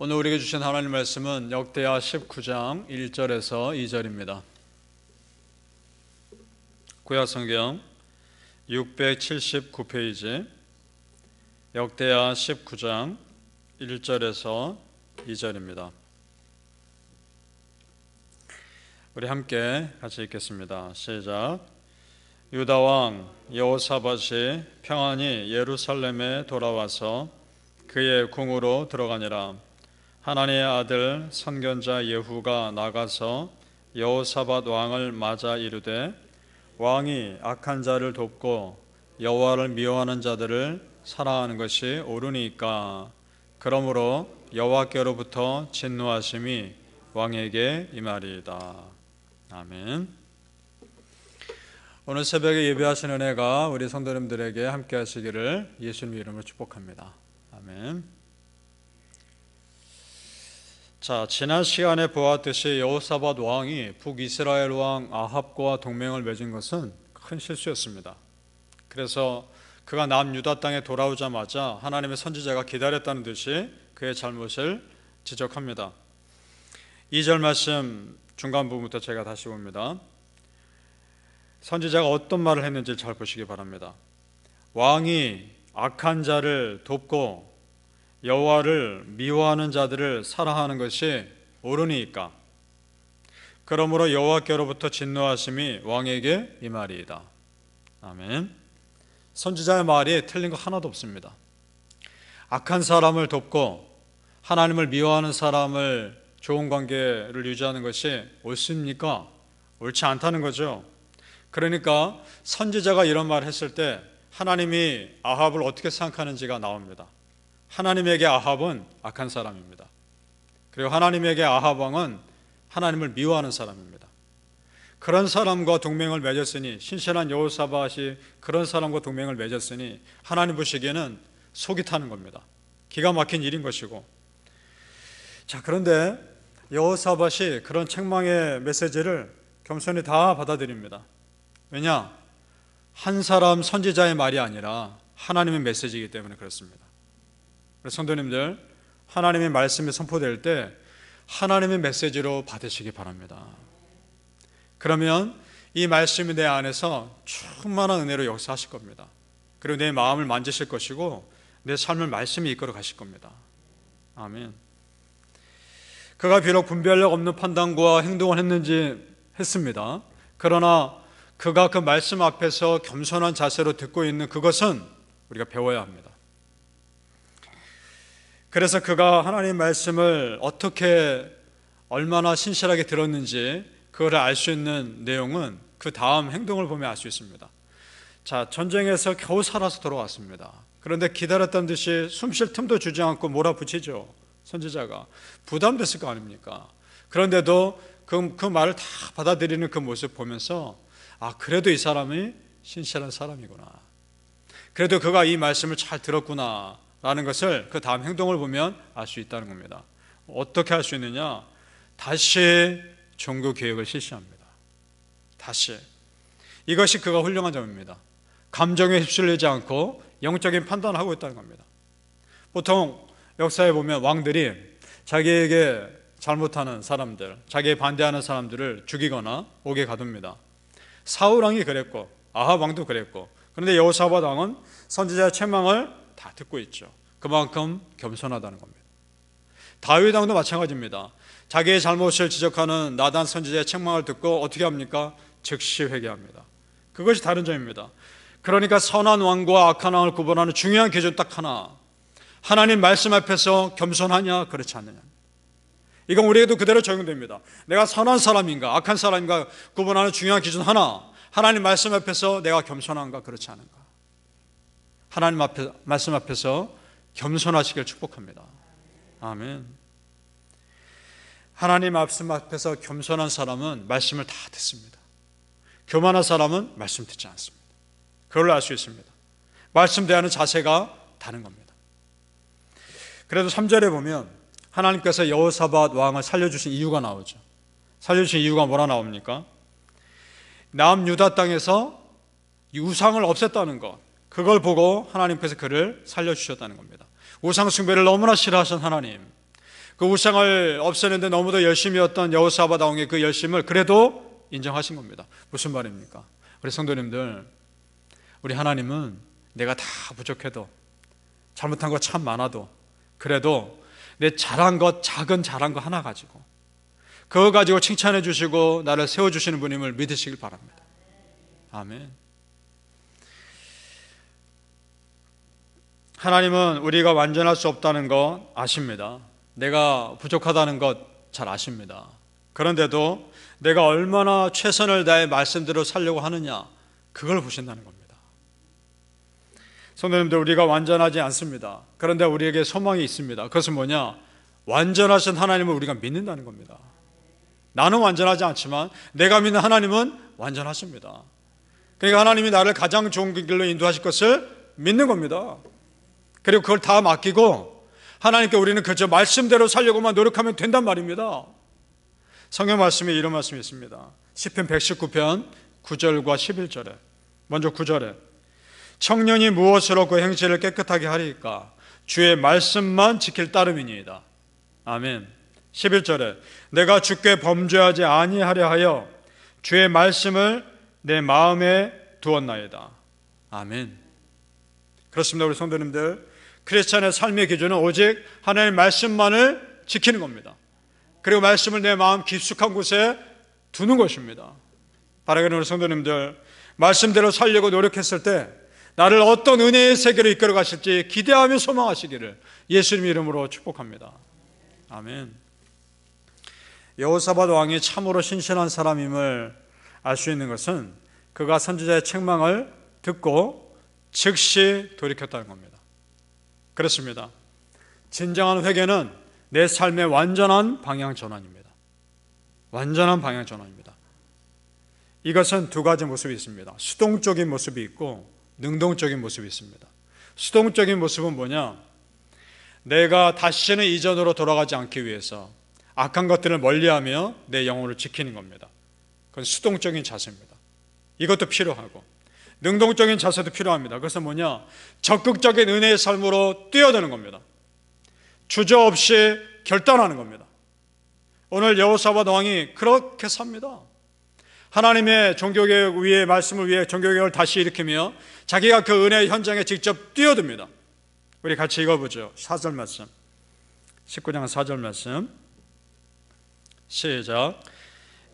오늘 우리에게 주신 하나님 말씀은 역대하 19장 1절에서 2절입니다. 구약성경 679페이지 역대하 19장 1절에서 2절입니다. 우리 함께 같이 읽겠습니다. 시작. 유다 왕 여호사밧이 평안히 예루살렘에 돌아와서 그의 궁으로 들어가니라. 하나님의 아들 선견자 예후가 나가서 여호사밧 왕을 맞아 이르되 왕이 악한 자를 돕고 여호와를 미워하는 자들을 사랑하는 것이 옳으니까. 그러므로 여호와께로부터 진노하심이 왕에게 임하리이다. 아멘. 오늘 새벽에 예배하신 은혜가 우리 성도님들에게 함께 하시기를 예수님 이름으로 축복합니다. 아멘. 자, 지난 시간에 보았듯이 여호사밧 왕이 북이스라엘 왕 아합과 동맹을 맺은 것은 큰 실수였습니다. 그래서 그가 남유다 땅에 돌아오자마자 하나님의 선지자가 기다렸다는 듯이 그의 잘못을 지적합니다. 2절 말씀 중간 부분부터 제가 다시 봅니다. 선지자가 어떤 말을 했는지 잘 보시기 바랍니다. 왕이 악한 자를 돕고 여호와를 미워하는 자들을 사랑하는 것이 옳으니까. 그러므로 여호와께로부터 진노하심이 왕에게 임하리이다. 아멘. 선지자의 말이 틀린 거 하나도 없습니다. 악한 사람을 돕고 하나님을 미워하는 사람을 좋은 관계를 유지하는 것이 옳습니까? 옳지 않다는 거죠. 그러니까 선지자가 이런 말을 했을 때 하나님이 아합을 어떻게 생각하는지가 나옵니다. 하나님에게 아합은 악한 사람입니다. 그리고 하나님에게 아합 왕은 하나님을 미워하는 사람입니다. 그런 사람과 동맹을 맺었으니, 신실한 여호사밧이 그런 사람과 동맹을 맺었으니 하나님 보시기에는 속이 타는 겁니다. 기가 막힌 일인 것이고. 자, 그런데 여호사밧이 그런 책망의 메시지를 겸손히 다 받아들입니다. 왜냐? 한 사람 선지자의 말이 아니라 하나님의 메시지이기 때문에 그렇습니다. 성도님들, 하나님의 말씀이 선포될 때 하나님의 메시지로 받으시기 바랍니다. 그러면 이 말씀이 내 안에서 충만한 은혜로 역사하실 겁니다. 그리고 내 마음을 만지실 것이고 내 삶을 말씀이 이끌어 가실 겁니다. 아멘. 그가 비록 분별력 없는 판단과 행동을 했습니다. 그러나 그가 그 말씀 앞에서 겸손한 자세로 듣고 있는 그것은 우리가 배워야 합니다. 그래서 그가 하나님의 말씀을 어떻게 얼마나 신실하게 들었는지 그걸 알 수 있는 내용은 그 다음 행동을 보면 알 수 있습니다. 자, 전쟁에서 겨우 살아서 돌아왔습니다. 그런데 기다렸다는 듯이 숨 쉴 틈도 주지 않고 몰아붙이죠. 선지자가 부담됐을 거 아닙니까? 그런데도 그 말을 다 받아들이는 그 모습 보면서 그래도 이 사람이 신실한 사람이구나, 그래도 그가 이 말씀을 잘 들었구나 라는 것을 그 다음 행동을 보면 알 수 있다는 겁니다. 어떻게 할 수 있느냐? 다시 종교 개혁을 실시합니다. 다시. 이것이 그가 훌륭한 점입니다. 감정에 휩쓸리지 않고 영적인 판단을 하고 있다는 겁니다. 보통 역사에 보면 왕들이 자기에게 잘못하는 사람들, 자기에 반대하는 사람들을 죽이거나 옥에 가둡니다. 사울 왕이 그랬고 아합 왕도 그랬고, 그런데 여호사밧 왕은 선지자의 책망을 다 듣고 있죠. 그만큼 겸손하다는 겁니다. 다윗 왕도 마찬가지입니다. 자기의 잘못을 지적하는 나단 선지자의 책망을 듣고 어떻게 합니까? 즉시 회개합니다. 그것이 다른 점입니다. 그러니까 선한 왕과 악한 왕을 구분하는 중요한 기준 딱 하나, 하나님 말씀 앞에서 겸손하냐 그렇지 않느냐. 이건 우리에게도 그대로 적용됩니다. 내가 선한 사람인가 악한 사람인가 구분하는 중요한 기준 하나, 하나님 말씀 앞에서 내가 겸손한가 그렇지 않은가. 하나님 말씀 앞에서 겸손하시길 축복합니다. 아멘. 하나님 말씀 앞에서 겸손한 사람은 말씀을 다 듣습니다. 교만한 사람은 말씀 듣지 않습니다. 그걸로 알 수 있습니다. 말씀 대하는 자세가 다른 겁니다. 그래도 3절에 보면 하나님께서 여호사밧 왕을 살려주신 이유가 나오죠. 살려주신 이유가 뭐라 나옵니까? 남유다 땅에서 우상을 없앴다는 것, 그걸 보고 하나님께서 그를 살려주셨다는 겁니다. 우상 숭배를 너무나 싫어하신 하나님, 그 우상을 없애는데 너무도 열심히 했던 여호사밧 왕의 그 열심을 그래도 인정하신 겁니다. 무슨 말입니까? 우리 성도님들, 우리 하나님은 내가 다 부족해도, 잘못한 거 참 많아도, 그래도 내 잘한 것, 작은 잘한 거 하나 가지고, 그거 가지고 칭찬해 주시고 나를 세워주시는 분임을 믿으시길 바랍니다. 아멘. 하나님은 우리가 완전할 수 없다는 거 아십니다. 내가 부족하다는 것 잘 아십니다. 그런데도 내가 얼마나 최선을 다해 말씀대로 살려고 하느냐, 그걸 보신다는 겁니다. 성도님들, 우리가 완전하지 않습니다. 그런데 우리에게 소망이 있습니다. 그것은 뭐냐? 완전하신 하나님을 우리가 믿는다는 겁니다. 나는 완전하지 않지만 내가 믿는 하나님은 완전하십니다. 그러니까 하나님이 나를 가장 좋은 길로 인도하실 것을 믿는 겁니다. 그리고 그걸 다 맡기고 하나님께 우리는 그저 말씀대로 살려고만 노력하면 된단 말입니다. 성경 말씀에 이런 말씀이 있습니다. 시편 119편 9절과 11절에, 먼저 9절에 청년이 무엇으로 그 행실을 깨끗하게 하리까? 주의 말씀만 지킬 따름이니이다. 아멘. 11절에 내가 주께 범죄하지 아니하려 하여 주의 말씀을 내 마음에 두었나이다. 아멘. 그렇습니다. 우리 성도님들, 크리스찬의 삶의 기준은 오직 하나님의 말씀만을 지키는 겁니다. 그리고 말씀을 내 마음 깊숙한 곳에 두는 것입니다. 바라기는 우리 성도님들, 말씀대로 살려고 노력했을 때 나를 어떤 은혜의 세계로 이끌어 가실지 기대하며 소망하시기를 예수님 이름으로 축복합니다. 아멘. 여호사밧 왕이 참으로 신실한 사람임을 알 수 있는 것은 그가 선지자의 책망을 듣고 즉시 돌이켰다는 겁니다. 그렇습니다. 진정한 회개는 내 삶의 완전한 방향 전환입니다. 완전한 방향 전환입니다. 이것은 두 가지 모습이 있습니다. 수동적인 모습이 있고 능동적인 모습이 있습니다. 수동적인 모습은 뭐냐? 내가 다시는 이전으로 돌아가지 않기 위해서 악한 것들을 멀리하며 내 영혼을 지키는 겁니다. 그건 수동적인 자세입니다. 이것도 필요하고 능동적인 자세도 필요합니다. 그것은 뭐냐? 적극적인 은혜의 삶으로 뛰어드는 겁니다. 주저없이 결단하는 겁니다. 오늘 여호사밧 왕이 그렇게 삽니다. 하나님의 종교개혁 위에 말씀을 위해 종교개혁을 다시 일으키며 자기가 그 은혜의 현장에 직접 뛰어듭니다. 우리 같이 읽어보죠. 4절 말씀, 19장 4절 말씀 시작.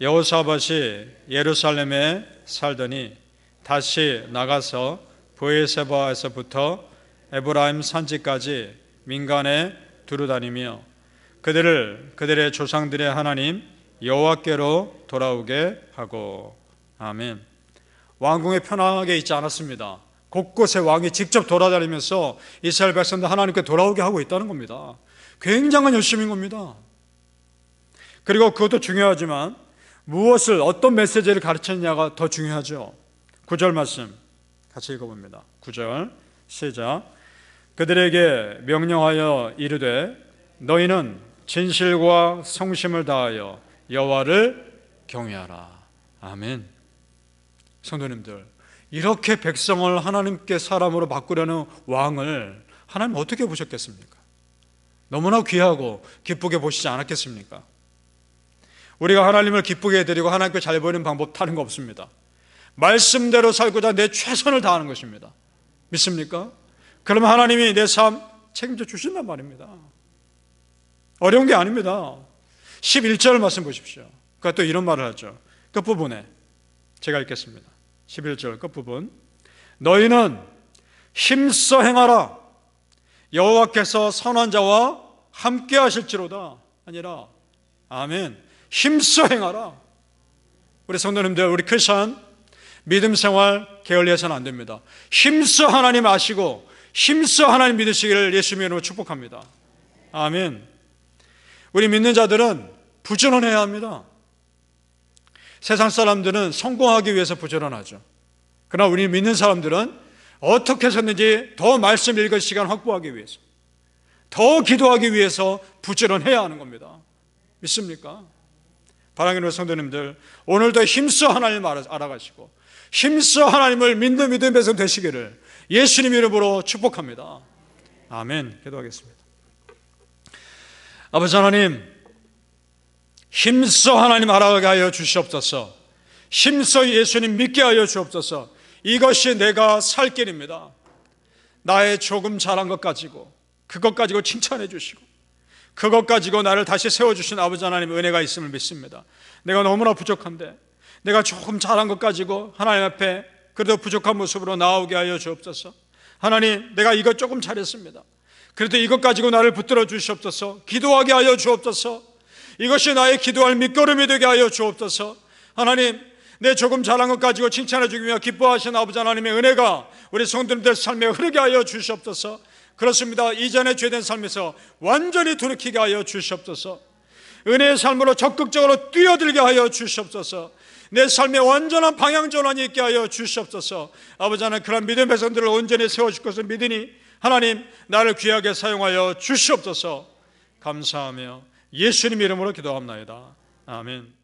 여호사밧이 예루살렘에 살더니 다시 나가서 브에세바에서부터 에브라임 산지까지 민간에 두루다니며 그들의 조상들의 하나님 여호와께로 돌아오게 하고. 아멘. 왕궁에 편하게 있지 않았습니다. 곳곳에 왕이 직접 돌아다니면서 이스라엘 백성들 하나님께 돌아오게 하고 있다는 겁니다. 굉장한 열심인 겁니다. 그리고 그것도 중요하지만 무엇을, 어떤 메시지를 가르쳤냐가 더 중요하죠. 9절 말씀 같이 읽어봅니다. 9절 시작. 그들에게 명령하여 이르되 너희는 진실과 성심을 다하여 여호와를 경외하라. 아멘. 성도님들, 이렇게 백성을 하나님께 사람으로 바꾸려는 왕을 하나님 어떻게 보셨겠습니까? 너무나 귀하고 기쁘게 보시지 않았겠습니까? 우리가 하나님을 기쁘게 해드리고 하나님께 잘 보이는 방법 다른 거 없습니다. 말씀대로 살고자 내 최선을 다하는 것입니다. 믿습니까? 그러면 하나님이 내 삶 책임져 주신단 말입니다. 어려운 게 아닙니다. 11절 말씀 보십시오. 그가 또 이런 말을 하죠. 끝부분에 제가 읽겠습니다. 11절 끝부분. 너희는 힘써 행하라. 여호와께서 선한 자와 함께 하실지로다. 아니라 아멘. 힘써 행하라. 우리 성도님들, 우리 크리스천 믿음 생활 게을리해서는 안 됩니다. 힘써 하나님 아시고 힘써 하나님 믿으시기를 예수님의 이름으로 축복합니다. 아멘. 우리 믿는 자들은 부지런해야 합니다. 세상 사람들은 성공하기 위해서 부지런하죠. 그러나 우리 믿는 사람들은 어떻게 해서든지 더 말씀 읽을 시간 확보하기 위해서, 더 기도하기 위해서 부지런해야 하는 겁니다. 믿습니까? 사랑하는 성도님들, 오늘도 힘써 하나님을 알아가시고 힘써 하나님을 믿는 믿음의 백성 되시기를 예수님 이름으로 축복합니다. 아멘. 기도하겠습니다. 아버지 하나님, 힘써 하나님 알아가게 하여 주시옵소서. 힘써 예수님 믿게 하여 주옵소서. 이것이 내가 살 길입니다. 나의 조금 잘한 것 가지고, 그것 가지고 칭찬해 주시고, 그것 가지고 나를 다시 세워주신 아버지 하나님의 은혜가 있음을 믿습니다. 내가 너무나 부족한데 내가 조금 잘한 것 가지고 하나님 앞에 그래도 부족한 모습으로 나오게 하여 주옵소서. 하나님, 내가 이것 조금 잘했습니다. 그래도 이것 가지고 나를 붙들어 주시옵소서. 기도하게 하여 주옵소서. 이것이 나의 기도할 밑거름이 되게 하여 주옵소서. 하나님, 내 조금 잘한 것 가지고 칭찬해 주기며 기뻐하신 아버지 하나님의 은혜가 우리 성도님들 삶에 흐르게 하여 주시옵소서. 그렇습니다. 이전에 죄된 삶에서 완전히 돌이키게 하여 주시옵소서. 은혜의 삶으로 적극적으로 뛰어들게 하여 주시옵소서. 내 삶에 완전한 방향 전환이 있게 하여 주시옵소서. 아버지 하나님, 그런 믿음의 백성들을 온전히 세워줄 것을 믿으니 하나님, 나를 귀하게 사용하여 주시옵소서. 감사하며 예수님 이름으로 기도합나이다. 아멘.